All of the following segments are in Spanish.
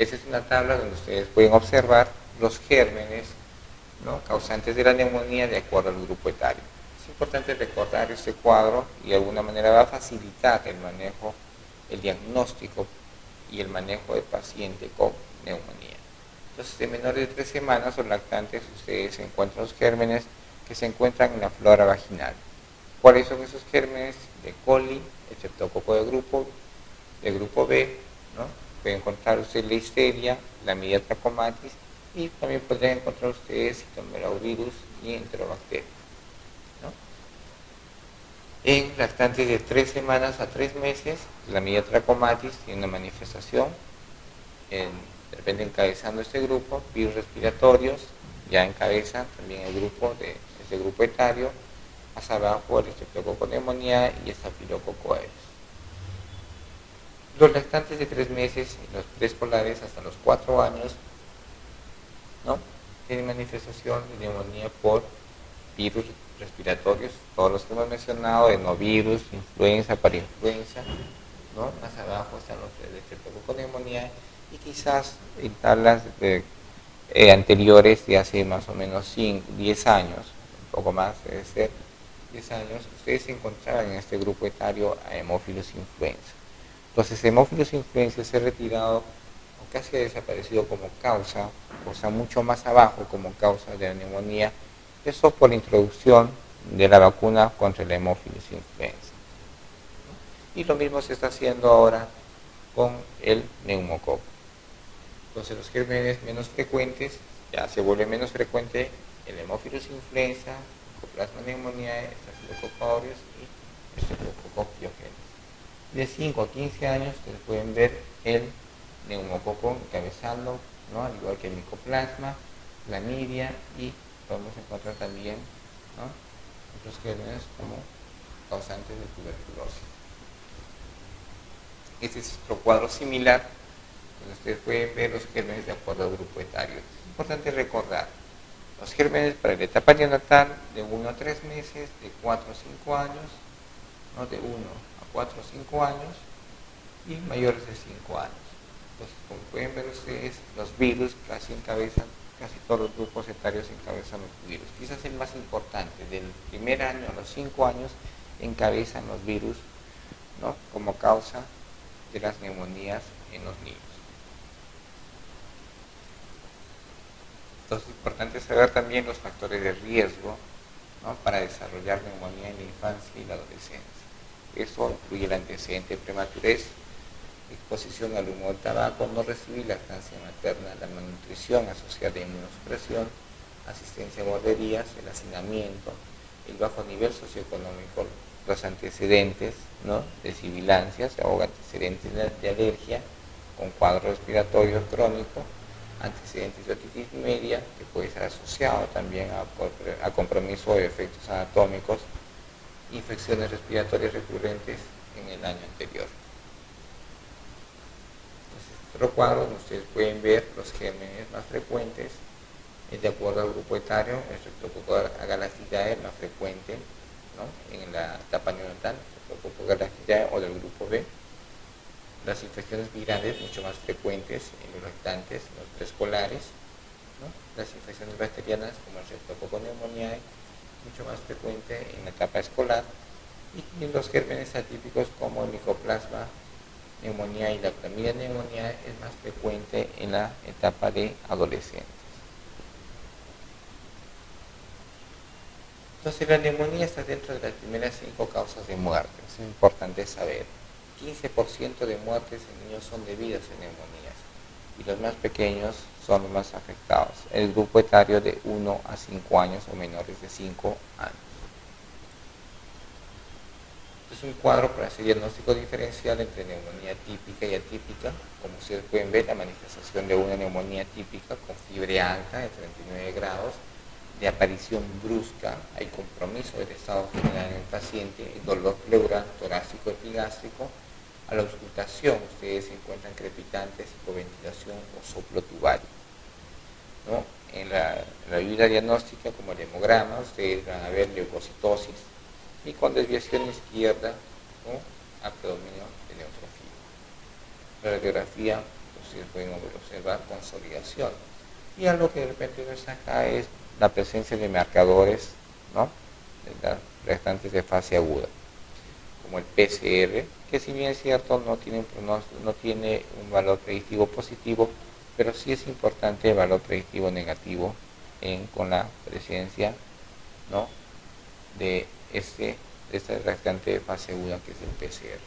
Esta es una tabla donde ustedes pueden observar los gérmenes, ¿no?, causantes de la neumonía de acuerdo al grupo etario. Es importante recordar este cuadro y de alguna manera va a facilitar el manejo, el diagnóstico y el manejo del paciente con neumonía. Entonces, de menores de 3 semanas o lactantes, ustedes encuentran los gérmenes que se encuentran en la flora vaginal. ¿Cuáles son esos gérmenes? De coli, estreptococo de grupo B, ¿no? Pueden encontrar ustedes Listeria, Lamidia trachomatis, y también podrían encontrar ustedes Cytomegalovirus y Enterobacterium, ¿no? En lactantes de 3 semanas a 3 meses, la Lamidia trachomatis tiene una manifestación, de repente encabezando este grupo, virus respiratorios, ya encabezan también el grupo de este grupo etario, más abajo el Streptococcus pneumoniae y Staphylococcus aureus. Los lactantes de 3 meses y los preescolares hasta los 4 años, ¿no?, tienen manifestación de neumonía por virus respiratorios, todos los que hemos mencionado, adenovirus, influenza, parainfluenza, ¿no? Más abajo están los de Streptococcus pneumoniae, y quizás en tablas anteriores de hace más o menos 10 años, un poco más debe ser, 10 años, ustedes se encontraban en este grupo etario a Haemophilus influenza. Entonces, Haemophilus influenza se ha retirado o casi ha desaparecido como causa, o sea, mucho más abajo como causa de la neumonía, eso por la introducción de la vacuna contra el Haemophilus influenza. Y lo mismo se está haciendo ahora con el neumococo. Entonces, los gérmenes menos frecuentes, ya se vuelve menos frecuente el Haemophilus influenza, Mycoplasma pneumoniae, Staphylococcus aureus y Streptococcus pyogenes. De 5 a 15 años ustedes pueden ver el neumococo encabezando, ¿no?, al igual que el Mycoplasma, Clamidia, y podemos encontrar también, ¿no?, otros gérmenes como causantes de tuberculosis. Este es otro cuadro similar, donde ustedes pueden ver los gérmenes de acuerdo al grupo etario. Es importante recordar los gérmenes para la etapa neonatal de 1 a 3 meses, de 4 a 5 años, ¿no?, de 1 a 4 o 5 años, y mayores de 5 años. Entonces, como pueden ver ustedes, los virus casi todos los grupos etarios encabezan los virus. Quizás el más importante, del primer año a los 5 años, encabezan los virus, ¿no?, como causa de las neumonías en los niños. Entonces, es importante saber también los factores de riesgo, ¿no?, para desarrollar neumonía en la infancia y la adolescencia. Eso incluye el antecedente de prematurez, exposición al humo del tabaco, no recibir lactancia materna, la malnutrición asociada a inmunosupresión, asistencia a guarderías, el hacinamiento, el bajo nivel socioeconómico, los antecedentes, ¿no?, de sibilancias o antecedentes de alergia con cuadro respiratorio crónico, antecedentes de otitis media, que puede estar asociado también a compromiso de efectos anatómicos, infecciones respiratorias recurrentes en el año anterior. Entonces, otro cuadro donde ustedes pueden ver los gérmenes más frecuentes de acuerdo al grupo etario. El Streptococcus agalactidae es más frecuente, ¿no?, en la etapa neonatal, Streptococcus agalactidae o del grupo B. Las infecciones virales mucho más frecuentes en los lactantes, en los preescolares, ¿no? Las infecciones bacterianas como el Streptococcus pneumoniae mucho más frecuente en la etapa escolar, y los gérmenes atípicos como el Mycoplasma pneumoniae y la Clamidia pneumoniae es más frecuente en la etapa de adolescentes. Entonces, la neumonía está dentro de las primeras 5 causas de muerte. Es importante saber. 15% de muertes en niños son debidas a neumonías, y los más pequeños son los más afectados. El grupo etario de 1 a 5 años o menores de 5 años. Es un cuadro para hacer diagnóstico diferencial entre neumonía típica y atípica. Como ustedes pueden ver, la manifestación de una neumonía típica con fiebre alta de 39 grados, de aparición brusca, hay compromiso del estado general en el paciente, el dolor pleural, torácico, epigástrico. A la auscultación ustedes se encuentran crepitantes, hipoventilación o soplo tubario, ¿no? En la ayuda diagnóstica, como el hemograma, ustedes van a ver leucocitosis y con desviación izquierda, ¿no?, a predominio de neutrofilo. La radiografía ustedes pueden observar consolidación. Y algo que de repente no está acá es la presencia de marcadores, ¿no?, de las restantes de fase aguda, como el PCR, que si bien es cierto no tiene un valor predictivo positivo, pero sí es importante el valor predictivo negativo con la presencia, ¿no?, de esta restante de fase aguda que es el PCR.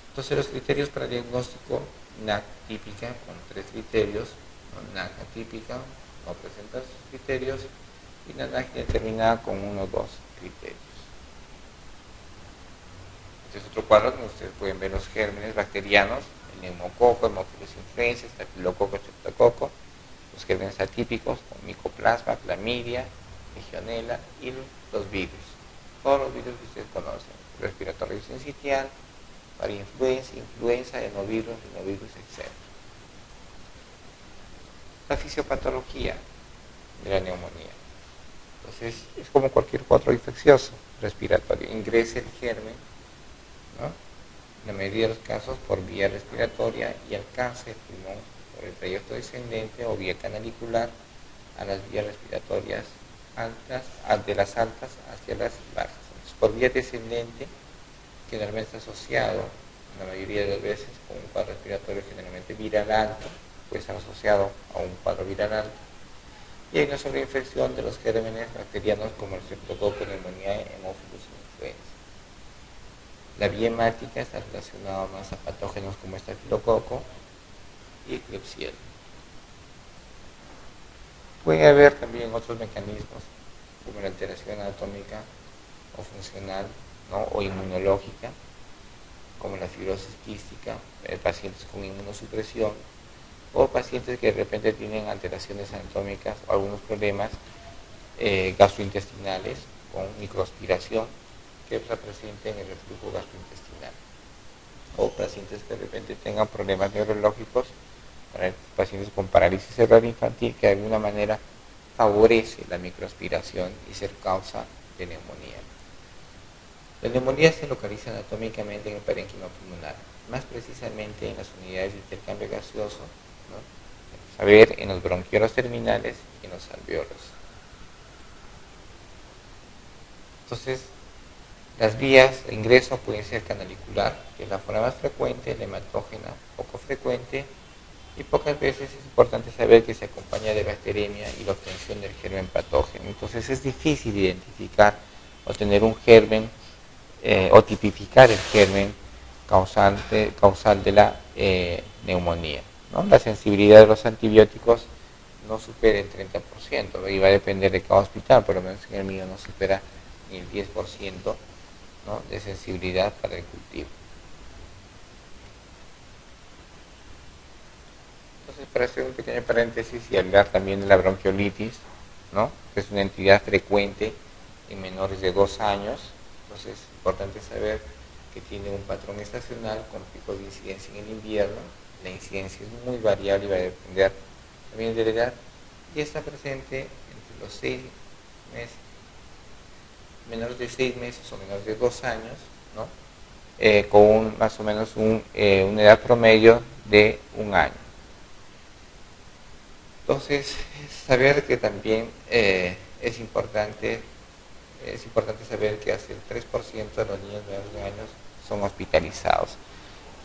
Entonces los criterios para diagnóstico: NAC típica con 3 criterios, ¿no?, NAC atípica no presenta sus criterios, y la NAC determinada con 1 o 2 criterios. Este es otro cuadro donde ustedes pueden ver los gérmenes bacterianos: el neumococo, Haemophilus influenzae, estafilococo, streptococo, los gérmenes atípicos con micoplasma, clamidia, legionela y los virus. Todos los virus que ustedes conocen: respiratorio sincitial, influenza, rinovirus, etc. La fisiopatología de la neumonía. Entonces, es como cualquier cuadro infeccioso respiratorio. Ingresa el germen, ¿no?, en la mayoría de los casos por vía respiratoria, y alcanza el pulmón por el trayecto descendente o vía canalicular a las vías respiratorias altas, de las altas hacia las bajas. Entonces, por vía descendente, generalmente está asociado, la mayoría de las veces, con un cuadro respiratorio generalmente viral alto, puede estar asociado a un cuadro viral alto, y hay una sobreinfección de los gérmenes bacterianos como el Streptococcus pneumoniae, Haemophilus influenzae. La vía hemática está relacionada más a patógenos como estafilococo y Klebsiella. Puede haber también otros mecanismos, como la alteración anatómica o funcional, ¿no?, o inmunológica, como la fibrosis quística, pacientes con inmunosupresión, o pacientes que de repente tienen alteraciones anatómicas o algunos problemas gastrointestinales con microaspiración que representen el reflujo gastrointestinal, o pacientes que de repente tengan problemas neurológicos, pacientes con parálisis cerebral infantil, que de alguna manera favorece la microaspiración y ser causa de neumonía. La neumonía se localiza anatómicamente en el parénquima pulmonar, más precisamente en las unidades de intercambio gaseoso, ¿no?, saber en los bronquiolos terminales y en los alveolos. Entonces, las vías de ingreso pueden ser canalicular, que es la forma más frecuente, la hematógena poco frecuente, y pocas veces es importante saber que se acompaña de bacteremia y la obtención del germen patógeno. Entonces es difícil identificar o tener un germen o tipificar el germen causal de la neumonía, ¿no? La sensibilidad de los antibióticos no supera el 30%, y va a depender de cada hospital, por lo menos en el mío no supera ni el 10%, ¿no?, de sensibilidad para el cultivo. Entonces, para hacer un pequeño paréntesis y hablar también de la bronquiolitis, ¿no?, que es una entidad frecuente en menores de 2 años, entonces es importante saber que tiene un patrón estacional con pico de incidencia en el invierno. La incidencia es muy variable y va a depender también de la edad, y está presente entre los 6 meses, menores de 6 meses o menores de 2 años, ¿no?, con más o menos una edad promedio de 1 año. Entonces, saber que también es importante saber que hasta el 3% de los niños menores de 2 años son hospitalizados.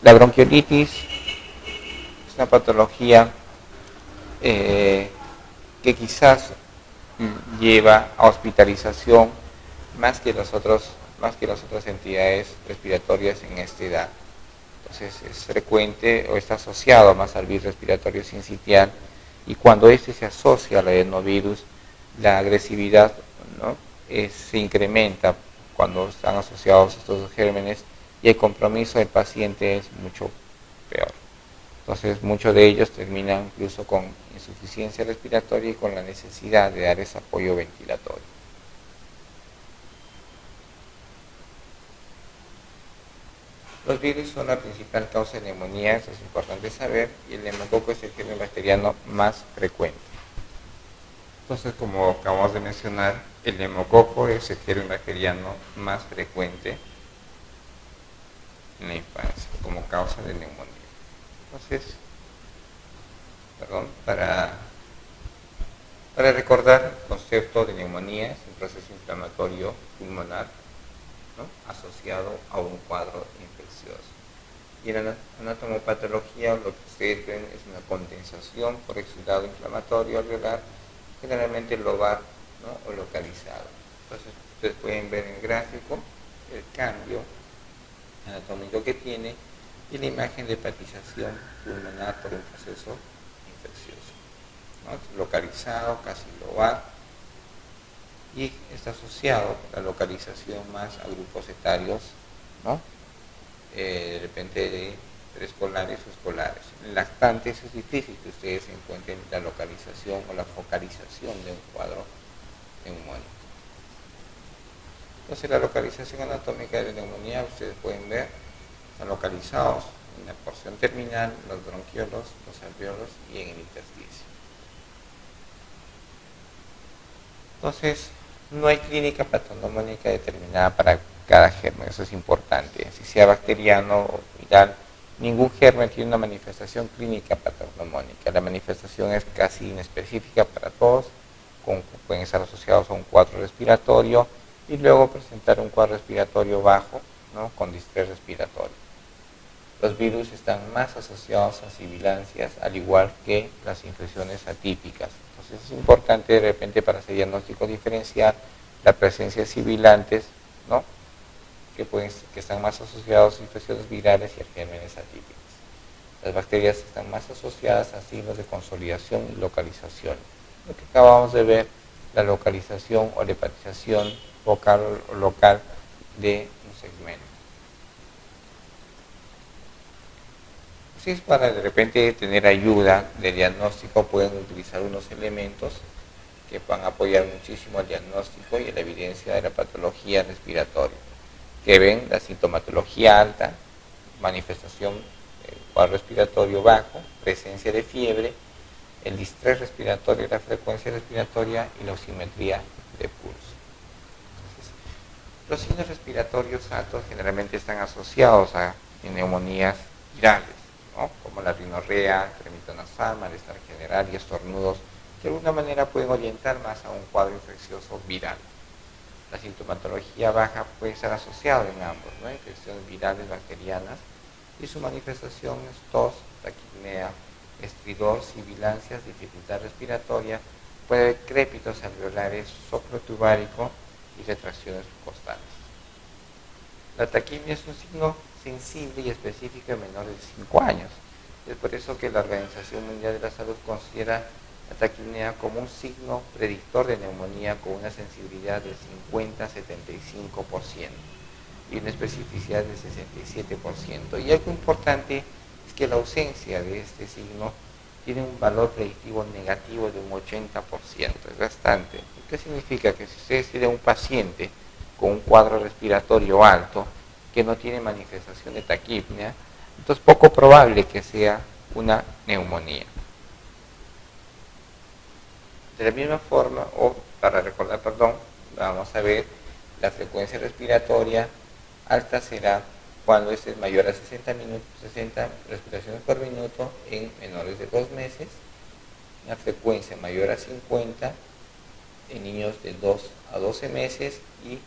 La bronquiolitis es una patología que quizás lleva a hospitalización más que las otras entidades respiratorias en esta edad. Entonces es frecuente o está asociado más al virus respiratorio sincitial, y cuando este se asocia al adenovirus, la agresividad, ¿no?, se incrementa cuando están asociados estos dos gérmenes, y el compromiso del paciente es mucho peor. Entonces muchos de ellos terminan incluso con insuficiencia respiratoria y con la necesidad de dar ese apoyo ventilatorio. Los virus son la principal causa de neumonía, eso es importante saber, y el neumococo es el germen bacteriano más frecuente. Entonces, como acabamos de mencionar, el neumococo es el germen bacteriano más frecuente en la infancia como causa de neumonía. Entonces, para recordar el concepto de neumonía, es un proceso inflamatorio pulmonar, ¿no?, asociado a un cuadro infeccioso. Y en la anatomopatología lo que ustedes ven es una condensación por exudado inflamatorio alveolar, generalmente lobar, ¿no?, o localizado. Entonces ustedes pueden ver en el gráfico el cambio anatómico que tiene y la imagen de hepatización pulmonar por un proceso infeccioso, ¿no?, localizado, casi lobar, y está asociado la localización más a grupos etarios, ¿no?, de repente de preescolares o escolares. En lactantes es difícil que ustedes encuentren la localización o la focalización de un cuadro neumónico. Entonces la localización anatómica de la neumonía, ustedes pueden ver, están localizados en la porción terminal, los bronquiolos, los alveolos y en el intersticio. Entonces, no hay clínica patognomónica determinada para cada germen, eso es importante. Si sea bacteriano o viral, ningún germen tiene una manifestación clínica patognomónica. La manifestación es casi inespecífica para todos, pueden estar asociados a un cuadro respiratorio y luego presentar un cuadro respiratorio bajo, ¿no?, con distrés respiratorio. Los virus están más asociados a sibilancias, al igual que las infecciones atípicas. Entonces es importante de repente para hacer diagnóstico diferenciar la presencia de sibilantes, ¿no?, que están más asociados a infecciones virales y a gérmenes atípicos. Las bacterias están más asociadas a signos de consolidación y localización. Lo que acabamos de ver, la localización o la hepatización vocal o local de un segmento. Si es para de repente tener ayuda de diagnóstico, pueden utilizar unos elementos que van a apoyar muchísimo el diagnóstico y la evidencia de la patología respiratoria, que ven la sintomatología alta, manifestación del cuadro respiratorio bajo, presencia de fiebre, el distrés respiratorio, la frecuencia respiratoria y la oximetría de pulso. Entonces, los signos respiratorios altos generalmente están asociados a neumonías virales, ¿no?, como la rinorrea, cremito nasal, malestar general y estornudos, que de alguna manera pueden orientar más a un cuadro infeccioso viral. La sintomatología baja puede estar asociada en ambos, ¿no?, infecciones virales bacterianas, y su manifestación es tos, taquipnea, estridor, sibilancias, dificultad respiratoria, puede haber crépitos alveolares, soplo tubárico y retracciones costales. La taquipnea es un signo sensible y específico en menores de 5 años. Es por eso que la Organización Mundial de la Salud considera la taquipnea como un signo predictor de neumonía con una sensibilidad del 50 a 75% y una especificidad del 67%. Y algo importante es que la ausencia de este signo tiene un valor predictivo negativo de un 80%, es bastante. ¿Qué significa? Que si ustedes tienen un paciente con un cuadro respiratorio alto que no tiene manifestación de taquipnea, entonces es poco probable que sea una neumonía. De la misma forma, vamos a ver la frecuencia respiratoria alta será cuando es mayor a 60 respiraciones por minuto en menores de 2 meses, una frecuencia mayor a 50 en niños de 2 a 12 meses y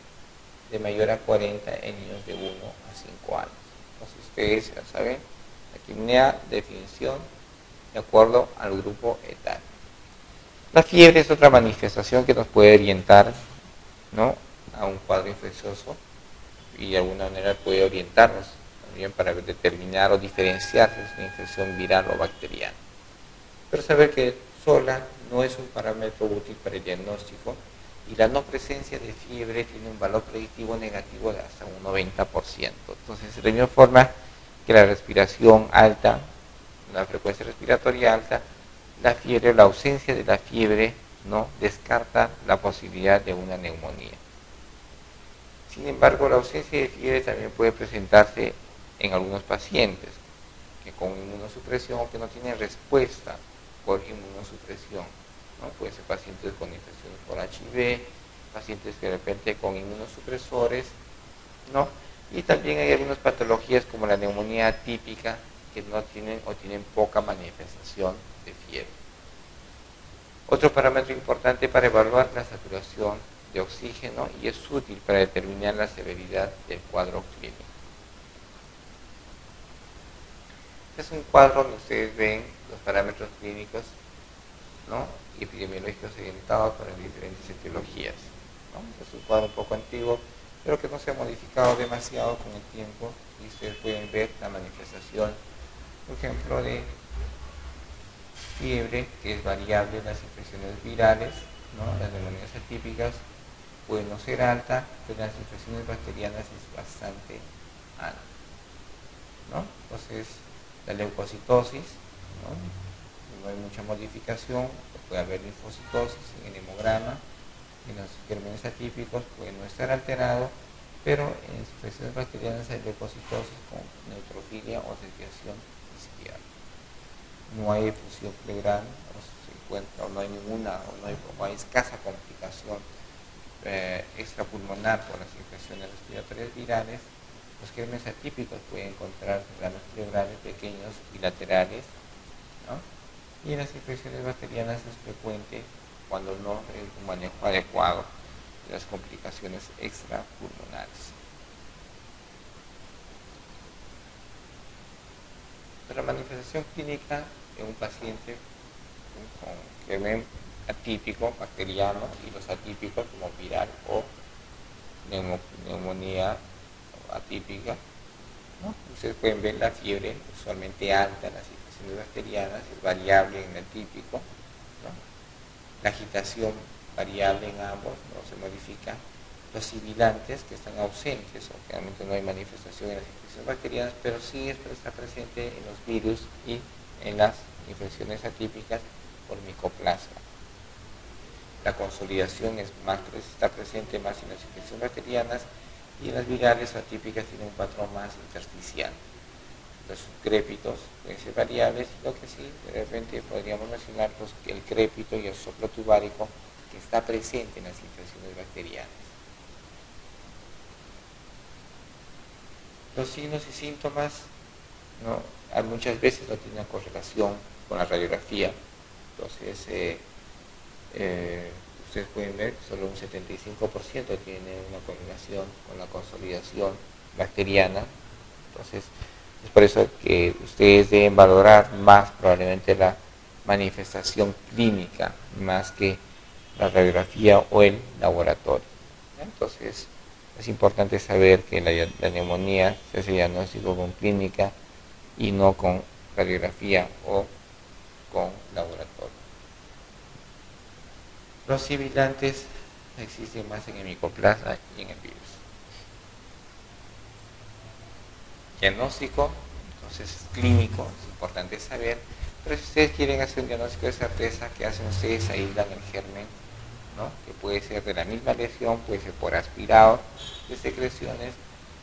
de mayor a 40 en niños de 1 a 5 años. Entonces ustedes ya saben, la taquipnea, definición de acuerdo al grupo etario. La fiebre es otra manifestación que nos puede orientar, ¿no?, a un cuadro infeccioso y de alguna manera puede orientarnos también para determinar o diferenciar si es una infección viral o bacteriana. Pero saber que sola no es un parámetro útil para el diagnóstico y la no presencia de fiebre tiene un valor predictivo negativo de hasta un 90%. Entonces, de la misma forma que la respiración alta, la frecuencia respiratoria alta, la fiebre, la ausencia de la fiebre, no descarta la posibilidad de una neumonía. Sin embargo, la ausencia de fiebre también puede presentarse en algunos pacientes que con inmunosupresión o que no tienen respuesta por inmunosupresión, ¿no? Pueden ser pacientes con infecciones por HIV, pacientes que de repente con inmunosupresores, ¿no? Y también hay algunas patologías como la neumonía atípica que no tienen o tienen poca manifestación de fiebre. Otro parámetro importante para evaluar la saturación de oxígeno y es útil para determinar la severidad del cuadro clínico. Este es un cuadro donde ustedes ven los parámetros clínicos, ¿no?, y epidemiológicos orientados para diferentes etiologías, ¿no? Es un cuadro un poco antiguo, pero que no se ha modificado demasiado con el tiempo, y ustedes pueden ver la manifestación, por ejemplo, de fiebre, que es variable en las infecciones virales, ¿no? Las neumonías atípicas pueden no ser altas, pero las infecciones bacterianas es bastante alta, ¿no? Entonces, la leucocitosis, no hay mucha modificación, puede haber linfocitosis en el hemograma, en los gérmenes atípicos puede no estar alterado, pero en las infecciones bacterianas hay leucocitosis con neutrofilia o desviación izquierda. No hay efusión pleural, no hay ninguna, o hay escasa complicación extrapulmonar por las infecciones respiratorias virales. Los gérmenes atípicos pueden encontrar granos pleurales pequeños bilaterales, ¿no? Y en las infecciones bacterianas es frecuente, cuando no hay un manejo adecuado de las complicaciones extrapulmonares. La manifestación clínica en un paciente con germen atípico, bacteriano, y los atípicos como viral o neumonía atípica, ¿no? Ustedes pueden ver la fiebre usualmente alta en las infecciones bacterianas, es variable en el atípico, ¿no? La agitación variable en ambos, no se modifica. Los sibilantes, que están ausentes, o realmente no hay manifestación en las infecciones bacterianas, pero sí está presente en los virus y en las infecciones atípicas por micoplasma. La consolidación está presente más en las infecciones bacterianas, y en las virales o atípicas tienen un patrón más intersticial. Los crépitos pueden ser variables, lo que sí, de repente podríamos mencionar el crépito y el soplo tubárico, que está presente en las infecciones bacterianas. Los signos y síntomas, ¿no?, muchas veces no tienen correlación con la radiografía. Entonces, ustedes pueden ver que solo un 75% tiene una correlación con la consolidación bacteriana. Entonces, es por eso que ustedes deben valorar más probablemente la manifestación clínica más que la radiografía o el laboratorio. Entonces, es importante saber que la neumonía se hace diagnóstico con clínica y no con radiografía o con laboratorio. Los sibilantes existen más en el micoplasma y en el virus. Diagnóstico, entonces clínico, es importante saber, pero si ustedes quieren hacer un diagnóstico de certeza, ¿qué hacen ustedes? Aíslan el germen, ¿no?, que puede ser de la misma lesión, puede ser por aspirado de secreciones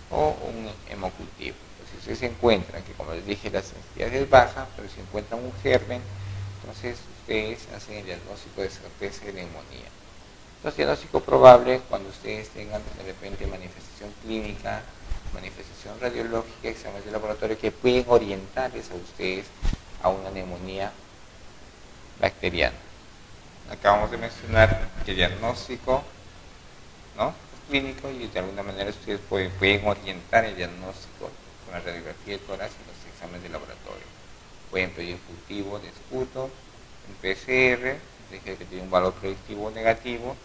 o un hemocultivo. Entonces, si ustedes se encuentran que, como les dije, la sensibilidad es baja, pero si encuentran un germen, entonces ustedes hacen el diagnóstico de certeza de neumonía. Entonces, diagnóstico probable cuando ustedes tengan de repente manifestación clínica, manifestación radiológica, exámenes de laboratorio que pueden orientarles a ustedes a una neumonía bacteriana. Acabamos de mencionar que el diagnóstico, ¿no?, es clínico, y de alguna manera ustedes pueden orientar el diagnóstico con la radiografía de tórax y los exámenes de laboratorio. Pueden pedir cultivo de esputo, un PCR, que tiene un valor predictivo negativo,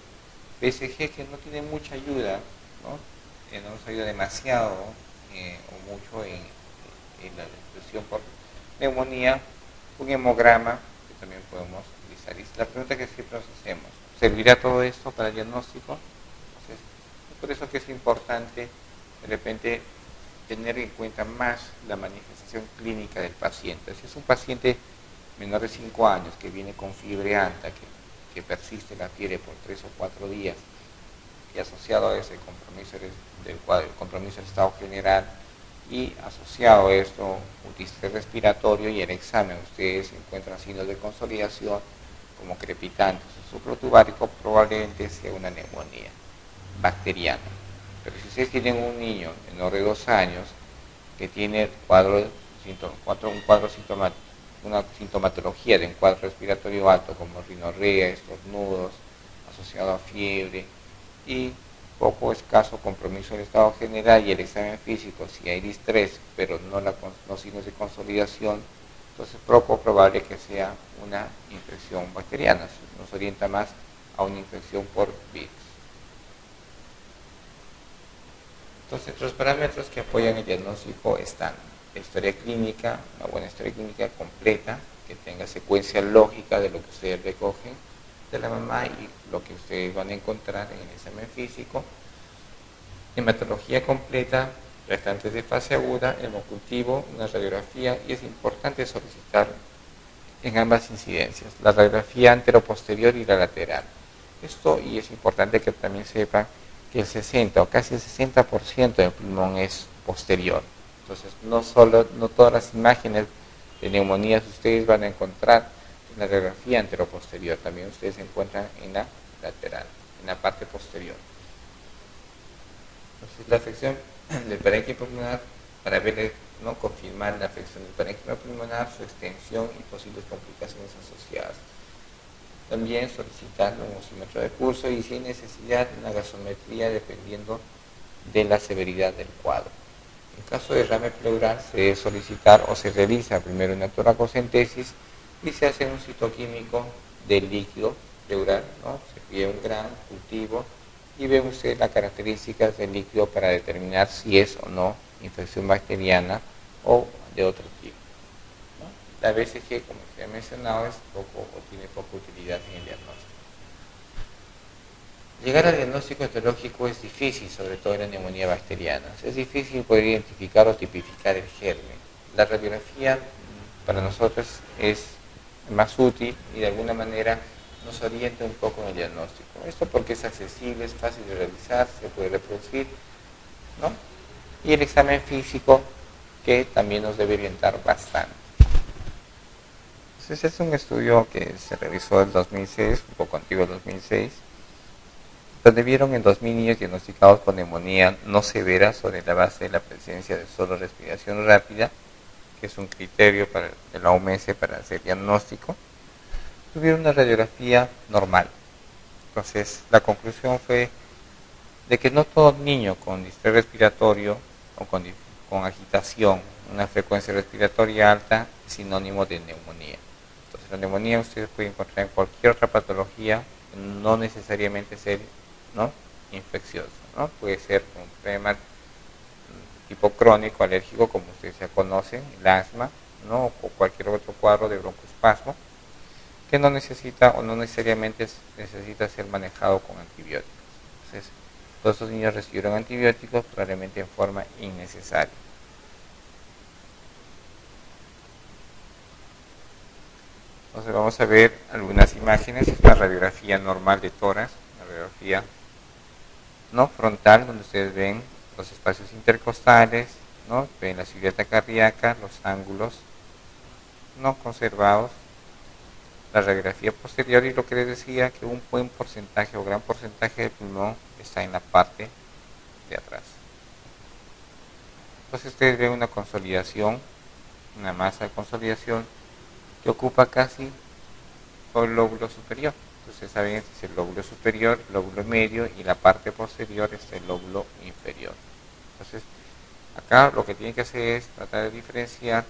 PSG, que no tiene mucha ayuda, ¿no? No nos ayuda demasiado o mucho en la descripción por neumonía. Un hemograma que también podemos utilizar. Y la pregunta que siempre nos hacemos, ¿servirá todo esto para el diagnóstico? Entonces, es por eso que es importante de repente tener en cuenta más la manifestación clínica del paciente. Si es un paciente menor de 5 años que viene con fiebre alta, que persiste la fiebre por 3 o 4 días, y asociado a ese compromiso del estado general, y asociado a esto un distrés respiratorio, y el examen ustedes encuentran signos de consolidación como crepitantes o soplo tubárico, probablemente sea una neumonía bacteriana. Pero si ustedes tienen un niño menor de 2 años que tiene cuadro un cuadro una sintomatología de un cuadro respiratorio alto como rinorrea, estornudos, asociado a fiebre y poco escaso compromiso del estado general y el examen físico, si hay distrés, pero no signos de consolidación, entonces es poco probable que sea una infección bacteriana, nos orienta más a una infección por virus. Entonces, los parámetros que apoyan el diagnóstico están la historia clínica, una buena historia clínica completa, que tenga secuencia lógica de lo que ustedes recogen de la mamá y lo que ustedes van a encontrar en el examen físico, hematología completa, restantes de fase aguda, hemocultivo, una radiografía, y es importante solicitar en ambas incidencias, la radiografía anteroposterior y la lateral. Esto, y es importante que también sepan que el 60 o casi el 60% del pulmón es posterior. Entonces, no todas las imágenes de neumonías ustedes van a encontrar en la radiografía anteroposterior, también ustedes se encuentran en la lateral, en la parte posterior. Entonces, la afección del parénquima pulmonar, para ver, ¿no?, confirmar la afección del parénquima pulmonar, su extensión y posibles complicaciones asociadas. También solicitar un osímetro de pulso y, sin necesidad, una gasometría dependiendo de la severidad del cuadro. En caso de derrame pleural, se debe solicitar o se realiza primero una toracocentesis y se hace un citoquímico del líquido pleural, ¿no? Se pide un gran cultivo y ve usted las características del líquido para determinar si es o no infección bacteriana o de otro tipo. La BCG, como se ha mencionado, es poco o tiene poca utilidad en el diagnóstico. Llegar al diagnóstico etiológico es difícil, sobre todo en la neumonía bacteriana. Es difícil poder identificar o tipificar el germen. La radiografía para nosotros es más útil y de alguna manera nos orienta un poco en el diagnóstico. Esto porque es accesible, es fácil de realizar, se puede reproducir, ¿no? Y el examen físico, que también nos debe orientar bastante. Entonces, es un estudio que se realizó en 2006, un poco antiguo, 2006, donde vieron en 2.000 niños diagnosticados con neumonía no severa sobre la base de la presencia de solo respiración rápida, que es un criterio de la OMS para hacer diagnóstico, tuvieron una radiografía normal. Entonces, la conclusión fue de que no todo niño con distrés respiratorio o con agitación, una frecuencia respiratoria alta, es sinónimo de neumonía. Entonces, la neumonía ustedes pueden encontrar en cualquier otra patología, no necesariamente ser, ¿no?, infeccioso, ¿no? Puede ser un problema tipo crónico, alérgico, como ustedes ya conocen, el asma, ¿no?, o cualquier otro cuadro de broncoespasmo, que no necesita o no necesariamente necesita ser manejado con antibióticos. Entonces, todos estos niños recibieron antibióticos probablemente en forma innecesaria. Entonces vamos a ver algunas imágenes. Esta radiografía normal de tórax, la radiografía no frontal, donde ustedes ven los espacios intercostales, ¿no?, ven la silueta cardíaca, los ángulos no conservados, la radiografía posterior, y lo que les decía, que un buen porcentaje o gran porcentaje del pulmón está en la parte de atrás. Entonces ustedes ven una consolidación, una masa de consolidación que ocupa casi todo el lóbulo superior. Entonces saben, este es el lóbulo superior, el lóbulo medio, y la parte posterior es el lóbulo inferior. Entonces acá lo que tienen que hacer es tratar de diferenciar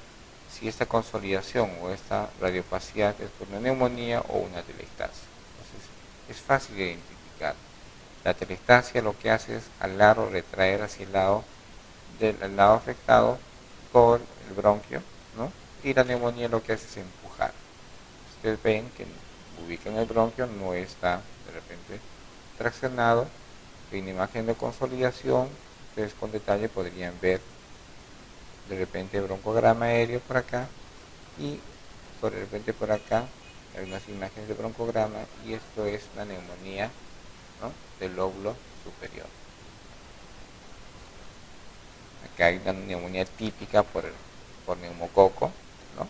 si esta consolidación o esta radiopacidad es por una neumonía o una atelectasia. Entonces es fácil de identificar. La atelectasia lo que hace es jalar o retraer hacia el lado del lado afectado por el bronquio, ¿no? Y la neumonía lo que hace es empujar. Ustedes ven que ubican el bronquio, no está de repente traccionado. En una imagen de consolidación, ustedes con detalle podrían ver de repente broncograma aéreo por acá, y de repente por acá hay unas imágenes de broncograma, y esto es la neumonía, ¿no?, del lóbulo superior. Acá hay una neumonía típica por neumococo, ¿no?,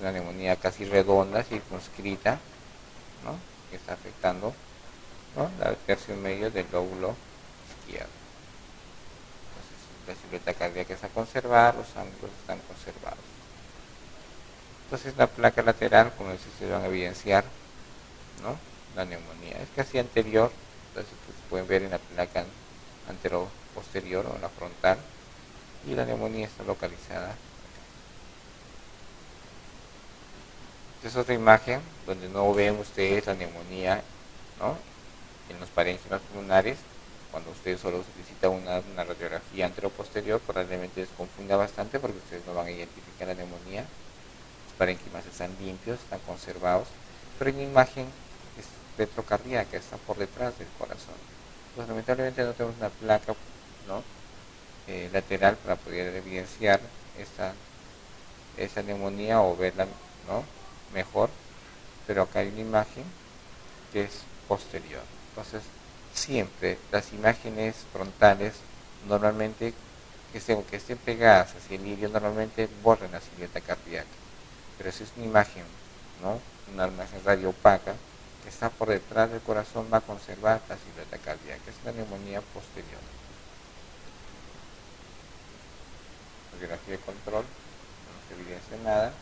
una neumonía casi redonda, circunscrita, ¿no?, que está afectando, ¿no?, el tercio medio del lóbulo izquierdo. Entonces, la silueta cardíaca está conservada, los ángulos están conservados. Entonces la placa lateral, como decía, se van a evidenciar, ¿no?, la neumonía. Es casi anterior, entonces pues, pueden ver en la placa antero-posterior o en la frontal, y la neumonía está localizada. Esta es otra imagen donde no ven ustedes la neumonía, ¿no?, en los parénquimas pulmonares. Cuando ustedes solo solicitan una radiografía antero-posterior, probablemente les confunda bastante porque ustedes no van a identificar la neumonía. Los parénquimas están limpios, están conservados, pero en la imagen es retrocardíaca, está por detrás del corazón. Entonces, lamentablemente no tenemos una placa, ¿no?, lateral para poder evidenciar esa neumonía o verla, ¿no?, mejor, pero acá hay una imagen que es posterior. Entonces, siempre las imágenes frontales, normalmente que estén pegadas hacia el iris, normalmente borran la silueta cardíaca, pero si es una imagen, ¿no?, una imagen radio opaca que está por detrás del corazón, va a conservar la silueta cardíaca. Es la neumonía posterior. Radiografía de control, no se evidencia nada.